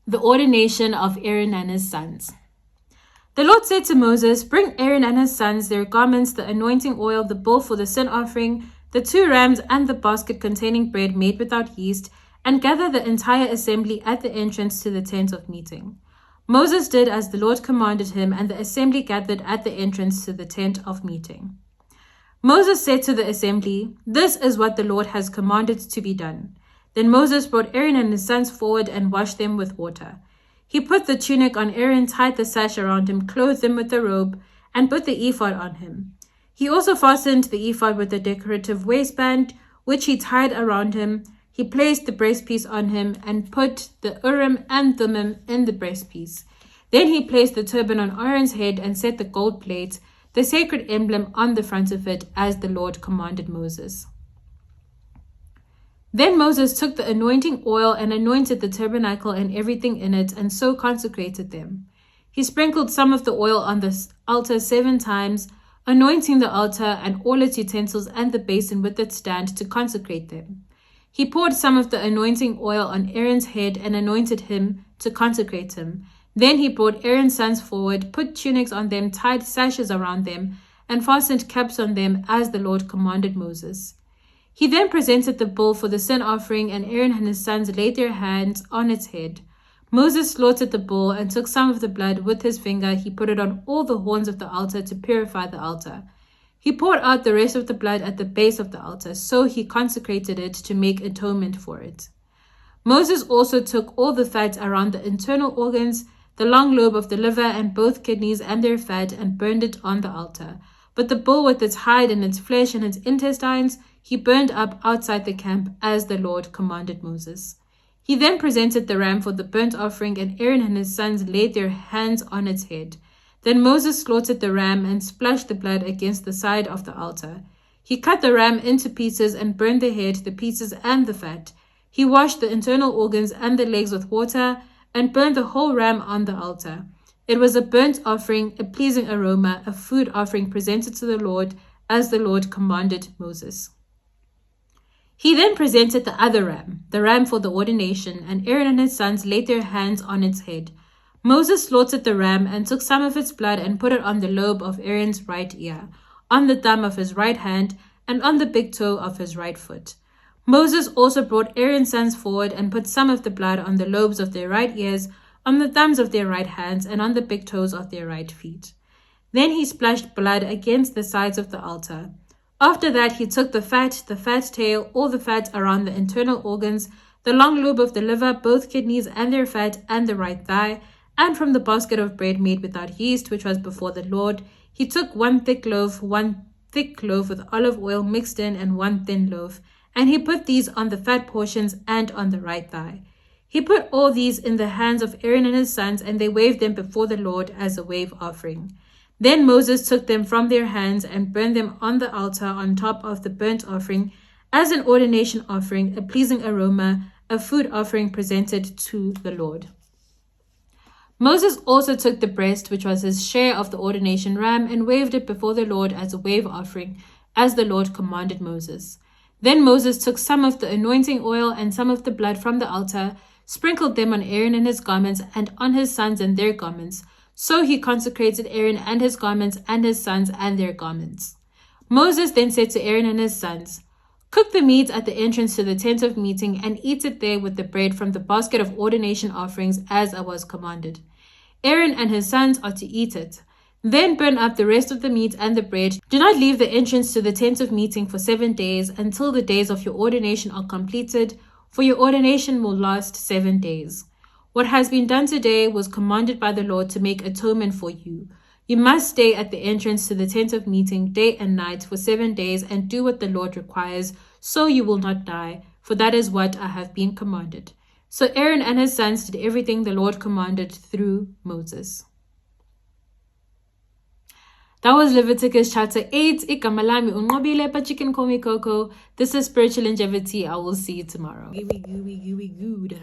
The ordination of Aaron and his sons. The Lord said to Moses, "Bring Aaron and his sons their garments, the anointing oil, the bull for the sin offering, the 2 rams, and the basket containing bread made without yeast, and gather the entire assembly at the entrance to the tent of meeting." Moses did as the Lord commanded him, and the assembly gathered at the entrance to the tent of meeting. Moses said to the assembly, "This is what the Lord has commanded to be done." Then Moses brought Aaron and his sons forward and washed them with water. He put the tunic on Aaron, tied the sash around him, clothed him with the robe, and put the ephod on him. He also fastened the ephod with a decorative waistband, which he tied around him. He placed the breastpiece on him and put the Urim and Thummim in the breastpiece. Then he placed the turban on Aaron's head and set the gold plate, the sacred emblem, on the front of it, as the Lord commanded Moses. Then Moses took the anointing oil and anointed the tabernacle and everything in it, and so consecrated them. He sprinkled some of the oil on the altar 7 times, anointing the altar and all its utensils and the basin with its stand to consecrate them. He poured some of the anointing oil on Aaron's head and anointed him to consecrate him. Then he brought Aaron's sons forward, put tunics on them, tied sashes around them, and fastened caps on them, as the Lord commanded Moses. He then presented the bull for the sin offering, and Aaron and his sons laid their hands on its head. Moses slaughtered the bull and took some of the blood with his finger. He put it on all the horns of the altar to purify the altar. He poured out the rest of the blood at the base of the altar, so he consecrated it to make atonement for it. Moses also took all the fat around the internal organs, the long lobe of the liver and both kidneys and their fat, and burned it on the altar. But the bull with its hide and its flesh and its intestines he burned up outside the camp, as the Lord commanded Moses. He then presented the ram for the burnt offering, and Aaron and his sons laid their hands on its head. Then Moses slaughtered the ram and splashed the blood against the side of the altar. He cut the ram into pieces and burned the head, the pieces, and the fat. He washed the internal organs and the legs with water and burned the whole ram on the altar. It was a burnt offering, a pleasing aroma, a food offering presented to the Lord, as the Lord commanded Moses. He then presented the other ram, the ram for the ordination, and Aaron and his sons laid their hands on its head. Moses slaughtered the ram and took some of its blood and put it on the lobe of Aaron's right ear, on the thumb of his right hand, and on the big toe of his right foot. Moses also brought Aaron's sons forward and put some of the blood on the lobes of their right ears, on the thumbs of their right hands, and on the big toes of their right feet. Then he splashed blood against the sides of the altar. After that, he took the fat tail, all the fat around the internal organs, the long lobe of the liver, both kidneys and their fat, and the right thigh, and from the basket of bread made without yeast, which was before the Lord, he took 1 thick loaf with olive oil mixed in, and 1 thin loaf, and he put these on the fat portions and on the right thigh. He put all these in the hands of Aaron and his sons, and they waved them before the Lord as a wave offering. Then Moses took them from their hands and burned them on the altar on top of the burnt offering as an ordination offering, a pleasing aroma, a food offering presented to the Lord. Moses also took the breast, which was his share of the ordination ram, and waved it before the Lord as a wave offering, as the Lord commanded Moses. Then Moses took some of the anointing oil and some of the blood from the altar, sprinkled them on Aaron and his garments, and on his sons and their garments. So he consecrated Aaron and his garments, and his sons and their garments. Moses then said to Aaron and his sons, "Cook the meat at the entrance to the tent of meeting, and eat it there with the bread from the basket of ordination offerings, as I was commanded. Aaron and his sons are to eat it. Then burn up the rest of the meat and the bread. Do not leave the entrance to the tent of meeting for 7 days, until the days of your ordination are completed, for your ordination will last 7 days. What has been done today was commanded by the Lord to make atonement for you. You must stay at the entrance to the tent of meeting day and night for 7 days, and do what the Lord requires, so you will not die, for that is what I have been commanded." So Aaron and his sons did everything the Lord commanded through Moses. That was Leviticus chapter 8. Igama lami unqobile, but you can call me Coco. This is Spiritual Longevity. I will see you tomorrow. Gooey, good.